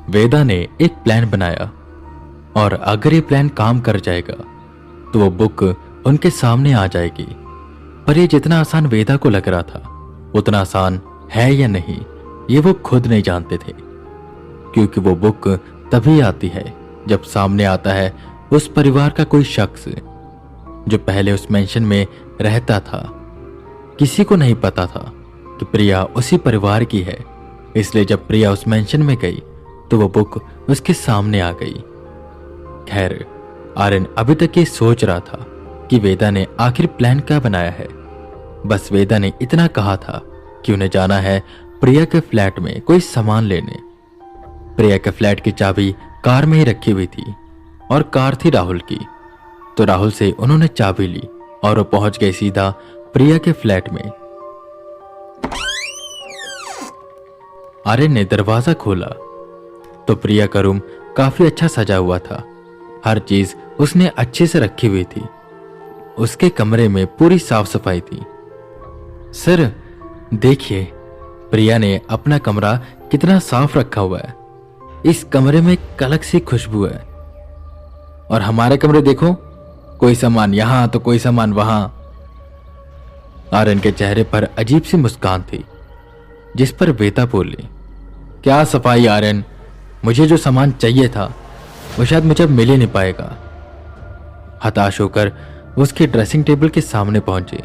वेदा ने एक प्लान बनाया और अगर ये प्लान काम कर जाएगा तो वो बुक उनके सामने आ जाएगी। पर ये जितना आसान वेदा को लग रहा था उतना आसान है या नहीं ये वो खुद नहीं जानते थे, क्योंकि वो बुक तभी आती है जब सामने आता है उस परिवार का कोई शख्स जो पहले उस मेंशन में रहता था। किसी को नहीं पता था कि प्रिया उसी परिवार की है, इसलिए जब प्रिया उस मेंशन में गई तो वो बुक उसके सामने आ गई। खैर, आर्यन अभी तक ये सोच रहा था कि वेदा ने आखिर प्लान क्या बनाया है। बस वेदा ने इतना कहा था कि उन्हें जाना है प्रिया के फ्लैट में कोई सामान लेने। प्रिया के फ्लैट की चाबी कार में ही रखी हुई थी और कार थी राहुल की, तो राहुल से उन्होंने चाबी ली और वो पहुंच गए सीधा प्रिया के फ्लैट में। आर्यन ने दरवाजा खोला तो प्रिया का रूम काफी अच्छा सजा हुआ था। हर चीज उसने अच्छे से रखी हुई थी। उसके कमरे में पूरी साफ सफाई थी। सर देखिए, प्रिया ने अपना कमरा कितना साफ रखा हुआ है। इस कमरे में एक अलग सी खुशबू है। और हमारे कमरे देखो, कोई सामान यहां तो कोई सामान वहां। आर्यन के चेहरे पर अजीब सी मुस्कान थी, जिस पर वेदा बोली, क्या सफाई आर्यन, मुझे जो सामान चाहिए था वो शायद मुझे अब मिल ही नहीं पाएगा। हताश होकर उसके ड्रेसिंग टेबल के सामने पहुंचे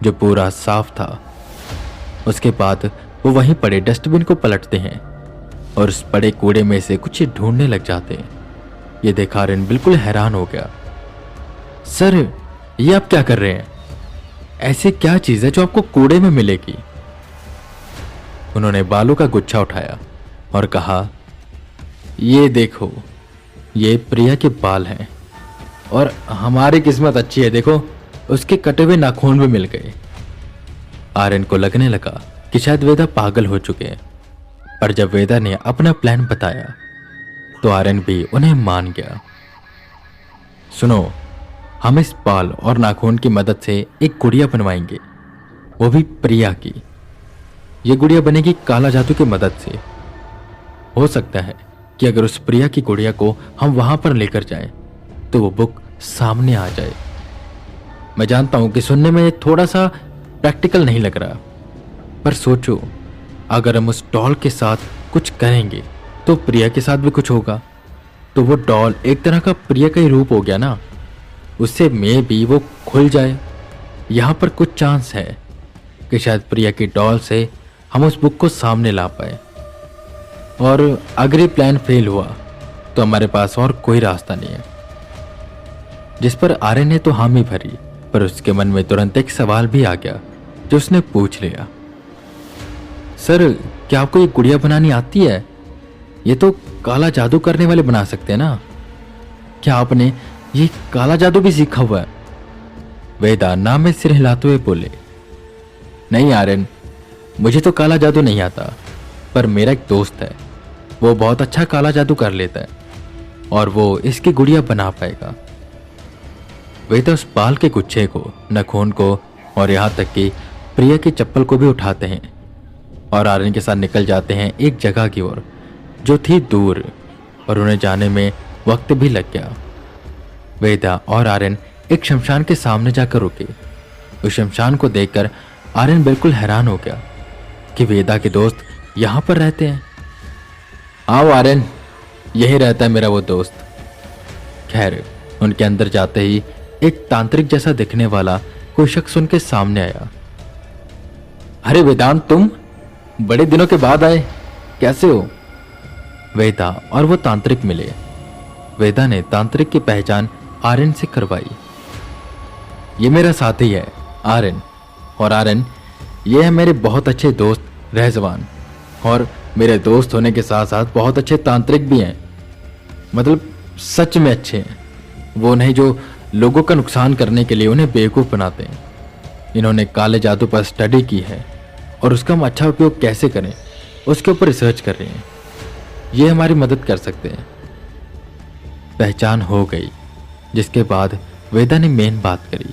जो पूरा साफ था। उसके बाद वो वहीं पड़े डस्टबिन को पलटते हैं और उस पड़े कूड़े में से कुछ ढूंढने लग जाते हैं। ये देखा आर्यन बिल्कुल हैरान हो गया। सर ये आप क्या कर रहे हैं? ऐसी क्या चीज है जो आपको कूड़े में मिलेगी? उन्होंने बालों का गुच्छा उठाया और कहा, ये देखो, ये प्रिया के बाल हैं और हमारी किस्मत अच्छी है, देखो उसके कटे हुए नाखून भी मिल गए। आर्यन को लगने लगा कि शायद वेदा पागल हो चुके हैं, पर जब वेदा ने अपना प्लान बताया तो आर्यन भी उन्हें मान गया। सुनो, हम इस बाल और नाखून की मदद से एक गुड़िया बनवाएंगे, वो भी प्रिया की। ये गुड़िया बनेगी काला जादू की मदद से। हो सकता है कि अगर उस प्रिया की गुड़िया को हम वहां पर लेकर जाएं तो वो बुक सामने आ जाए। मैं जानता हूं कि सुनने में थोड़ा सा प्रैक्टिकल नहीं लग रहा, पर सोचो, अगर हम उस डॉल के साथ कुछ करेंगे तो प्रिया के साथ भी कुछ होगा। तो वो डॉल एक तरह का प्रिया का ही रूप हो गया ना, उससे में भी वो खुल जाए। यहां पर कुछ चांस है कि शायद प्रिया की डॉल से हम उस बुक को सामने ला पाए। और अगर ये प्लान फेल हुआ तो हमारे पास और कोई रास्ता नहीं है। जिस पर आर्यन ने तो हामी भरी, पर उसके मन में तुरंत एक सवाल भी आ गया जो उसने पूछ लिया, सर क्या आपको ये गुड़िया बनानी आती है? ये तो काला जादू करने वाले बना सकते हैं ना, क्या आपने ये काला जादू भी सीखा हुआ है? वेदा नाम में सिर हिलाते हुए बोले, नहीं आर्यन, मुझे तो काला जादू नहीं आता, पर मेरा एक दोस्त है, वो बहुत अच्छा काला जादू कर लेता है और वो इसकी गुड़िया बना पाएगा। वेदा उस बाल के गुच्छे को, नाखून को और यहां तक कि प्रिया की चप्पल को भी उठाते हैं और आर्यन के साथ निकल जाते हैं एक जगह की ओर जो थी दूर, और उन्हें जाने में वक्त भी लग गया। वेदा और आर्यन एक शमशान के सामने जाकर रुके। उस शमशान को देखकर आर्यन बिल्कुल हैरान हो गया कि वेदा के दोस्त यहां पर रहते हैं। आओ आर्यन, यही रहता है मेरा वो दोस्त। खैर, उनके अंदर जाते ही एक तांत्रिक जैसा दिखने वाला कोई शख्स उनके सामने आया। अरे वेदांत, तुम बड़े दिनों के बाद आए, कैसे हो? वेदा और वो तांत्रिक मिले। वेदा ने तांत्रिक की पहचान आर्यन से करवाई। ये मेरा साथी है आर्यन, और आर्यन ये है मेरे बहुत अच्छे दोस्त रहजवान, और मेरे दोस्त होने के साथ साथ बहुत अच्छे तांत्रिक भी हैं। मतलब सच में अच्छे हैं, वो नहीं जो लोगों का नुकसान करने के लिए उन्हें बेवकूफ़ बनाते हैं। इन्होंने काले जादू पर स्टडी की है और उसका हम अच्छा उपयोग कैसे करें उसके ऊपर रिसर्च कर रहे हैं। ये हमारी मदद कर सकते हैं। पहचान हो गई, जिसके बाद वेदा ने मेन बात करी।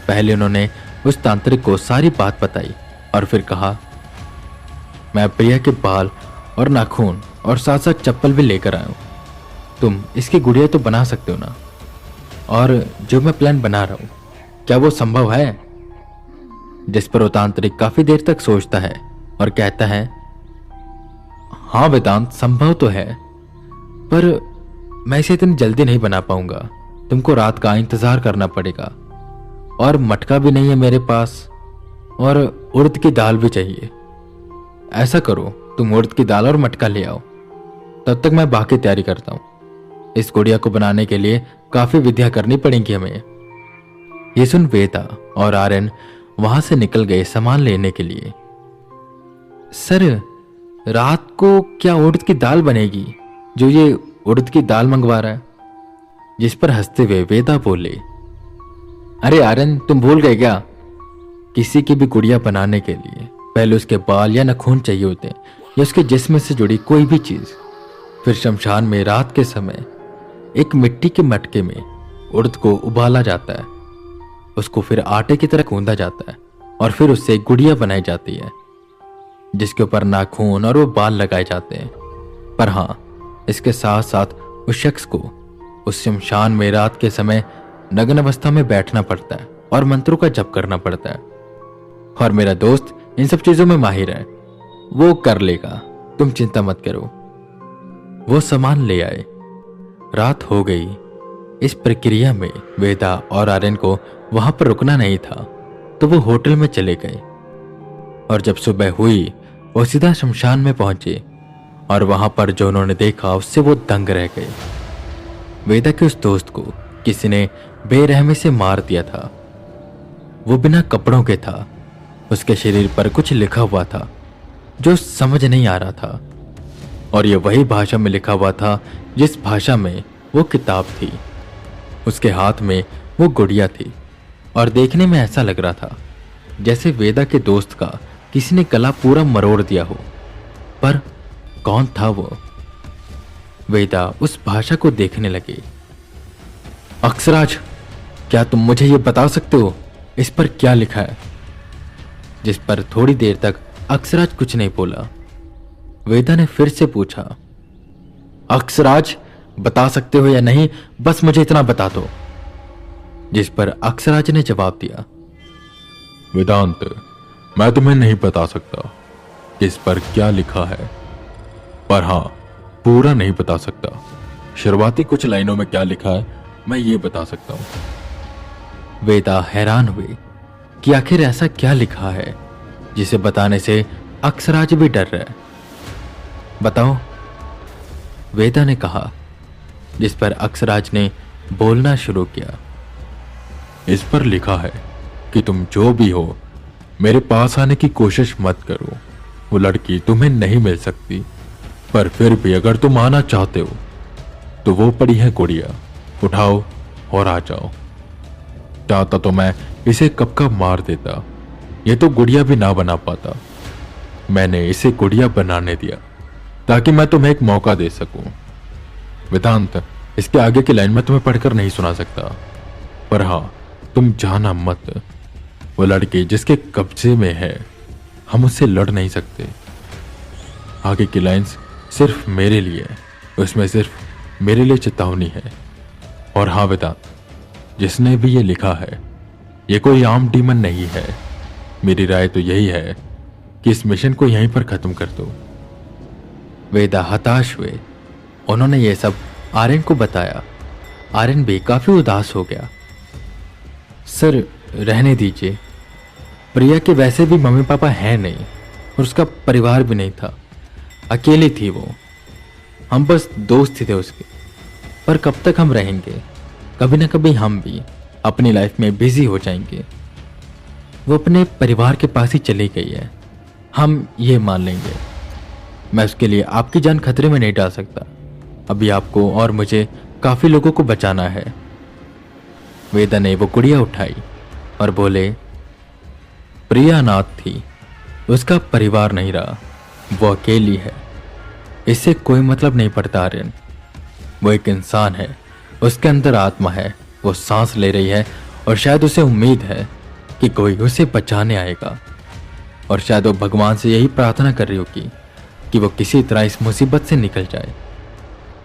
पहले उन्होंने उस तांत्रिक को सारी बात बताई और फिर कहा, मैं प्रिया के बाल और नाखून और साथ साथ चप्पल भी लेकर आया हूँ। तुम इसकी गुड़िया तो बना सकते हो ना? और जो मैं प्लान बना रहा हूँ, क्या वो संभव है? जिस पर वो तांत्रिक काफी देर तक सोचता है और कहता है, हाँ वेदांत, संभव तो है, पर मैं इसे इतनी जल्दी नहीं बना पाऊंगा। तुमको रात का इंतजार करना पड़ेगा, और मटका भी नहीं है मेरे पास, और उड़द की दाल भी चाहिए। ऐसा करो, तुम उड़द की दाल और मटका ले आओ, तब तक मैं बाकी तैयारी करता हूं। इस गुड़िया को बनाने के लिए काफी विधियां करनी पड़ेंगी हमें। ये सुन वेदा और आर्यन वहां से निकल गए सामान लेने के लिए। सर, रात को क्या उड़द की दाल बनेगी जो ये उड़द की दाल मंगवा रहा है? जिस पर हंसते हुए वेदा बोले, अरे आर्यन, तुम भूल गए क्या? किसी की भी गुड़िया बनाने के लिए पहले उसके बाल या नाखून चाहिए होते हैं, या उसके जिस्म से जुड़ी कोई भी चीज। फिर शमशान में रात के समय एक मिट्टी के मटके में उड़द को उबाला जाता है, उसको फिर आटे की तरह गूंदा जाता है, और फिर उससे एक गुड़िया बनाई जाती है जिसके ऊपर नाखून और वो बाल लगाए जाते हैं। पर हाँ, इसके साथ साथ उस शख्स को उस शमशान में रात के समय नग्न अवस्था में बैठना पड़ता है और मंत्रों का जप करना पड़ता है। और मेरा दोस्त इन सब चीजों में माहिर है, वो कर लेगा, तुम चिंता मत करो। वो सामान ले आए। रात हो गई। इस प्रक्रिया में वेदा और आर्यन को वहां पर रुकना नहीं था, तो वो होटल में चले गए। और जब सुबह हुई, वो सीधा शमशान में पहुंचे, और वहां पर जो उन्होंने देखा उससे वो दंग रह गए। वेदा के उस दोस्त को किसी ने बेरहमी से मार दिया था। वो बिना कपड़ों के था। उसके शरीर पर कुछ लिखा हुआ था जो समझ नहीं आ रहा था, और ये वही भाषा में लिखा हुआ था जिस भाषा में वो किताब थी। उसके हाथ में वो गुड़िया थी, और देखने में ऐसा लग रहा था जैसे वेदा के दोस्त का किसी ने गला पूरा मरोड़ दिया हो। पर कौन था वो? वेदा उस भाषा को देखने लगे। अक्षराज, क्या तुम मुझे ये बता सकते हो इस पर क्या लिखा है? जिस पर थोड़ी देर तक अक्षराज कुछ नहीं बोला। वेदा ने फिर से पूछा, अक्षराज, बता सकते हो या नहीं, बस मुझे इतना बता दो। जिस पर अक्षराज ने जवाब दिया, वेदांत, मैं तुम्हें नहीं बता सकता इस पर क्या लिखा है, पर हाँ, पूरा नहीं बता सकता। शुरुआती कुछ लाइनों में क्या लिखा है मैं ये बता सकता हूं। वेदा हैरान हुए कि आखिर ऐसा क्या लिखा है जिसे बताने से अक्षराज भी डर रहा है। बताओ, वेदा ने कहा, जिस पर अक्षराज ने बोलना शुरू किया। इस पर लिखा है कि तुम जो भी हो, मेरे पास आने की कोशिश मत करो। वो लड़की तुम्हें नहीं मिल सकती, पर फिर भी अगर तुम आना चाहते हो तो वो पड़ी है गुड़िया, उठाओ और आ जाओ। चाहता तो मैं इसे कब का मार देता, ये तो गुड़िया भी ना बना पाता। मैंने इसे गुड़िया बनाने दिया ताकि मैं तुम्हें एक मौका दे सकूं। वेदांत, इसके आगे की लाइन मैं तुम्हें पढ़कर नहीं सुना सकता, पर हाँ, तुम जाना मत। वो लड़की जिसके कब्जे में है, हम उससे लड़ नहीं सकते। आगे की लाइंस सिर्फ मेरे लिए, उसमें सिर्फ मेरे लिए चेतावनी है। और हाँ वेदांत, जिसने भी ये लिखा है, ये कोई आम डीमन नहीं है। मेरी राय तो यही है कि इस मिशन को यहीं पर खत्म कर दो। वेदा हताश हुए। उन्होंने ये सब आर्यन को बताया। आर्यन भी काफी उदास हो गया। सर, रहने दीजिए। प्रिया के वैसे भी मम्मी पापा हैं नहीं, और उसका परिवार भी नहीं था। अकेली थी वो। हम बस दोस्त थे उसके। पर कब तक हम रहेंगे? कभी ना कभी हम भी अपनी लाइफ में बिजी हो जाएंगे। वो अपने परिवार के पास ही चली गई है, हम ये मान लेंगे। मैं उसके लिए आपकी जान खतरे में नहीं डाल सकता। अभी आपको और मुझे काफी लोगों को बचाना है। वेदा ने वो गुड़िया उठाई और बोले, प्रिया अनाथ थी, उसका परिवार नहीं रहा, वो अकेली है। इससे कोई मतलब नहीं पड़ता आर्यन। वो एक इंसान है, उसके अंदर आत्मा है, वो सांस ले रही है, और शायद उसे उम्मीद है कि कोई उसे बचाने आएगा। और शायद वो भगवान से यही प्रार्थना कर रही होगी, कि वो किसी तरह इस मुसीबत से निकल जाए।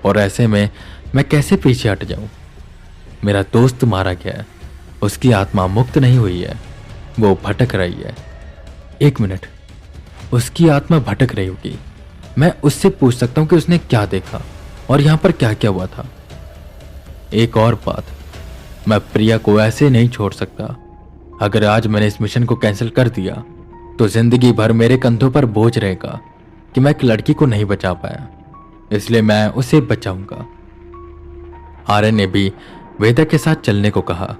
और ऐसे में मैं कैसे पीछे हट जाऊं? मेरा दोस्त मारा गया है, उसकी आत्मा मुक्त नहीं हुई है, वो भटक रही है। एक मिनट, उसकी आत्मा भटक रही होगी। मैं उससे पूछ सकता हूं कि उसने क्या देखा और यहां पर क्या क्या हुआ था। एक और बात, मैं प्रिया को ऐसे नहीं छोड़ सकता। अगर आज मैंने इस मिशन को कैंसिल कर दिया तो जिंदगी भर मेरे कंधों पर बोझ रहेगा कि मैं एक लड़की को नहीं बचा पाया, इसलिए मैं उसे बचाऊंगा। आर्यन ने भी वेदा के साथ चलने को कहा।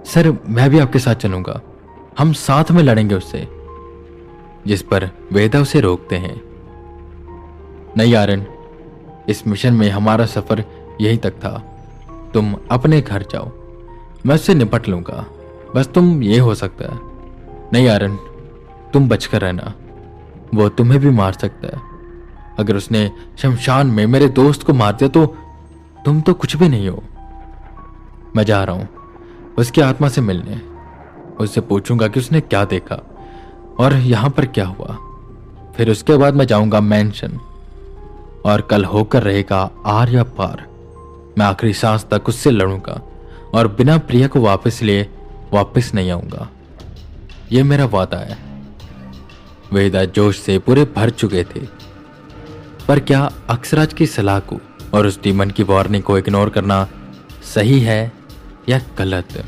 सर, मैं भी आपके साथ चलूंगा, हम साथ में लड़ेंगे उससे। जिस पर वेदा उसे रोकते हैं। नहीं आर्यन, इस मिशन में हमारा सफर यहीं तक था, तुम अपने घर जाओ, मैं उससे निपट लूंगा, बस तुम ये हो सकता है। नहीं आर्यन, तुम बचकर रहना, वो तुम्हें भी मार सकता है। अगर उसने शमशान में मेरे दोस्त को मार दिया तो तुम तो कुछ भी नहीं हो। मैं जा रहा हूं उसकी आत्मा से मिलने, उससे पूछूंगा कि उसने क्या देखा और यहां पर क्या हुआ। फिर उसके बाद मैं जाऊंगा मैंशन, और कल होकर रहेगा आर या पार। मैं आखिरी सांस तक उससे लड़ूंगा और बिना प्रिया को वापस लिए वापस नहीं आऊंगा, यह मेरा वादा है। वेदा जोश से पूरे भर चुके थे। पर क्या अक्षराज की सलाह को और उस डीमन की वार्निंग को इग्नोर करना सही है या गलत?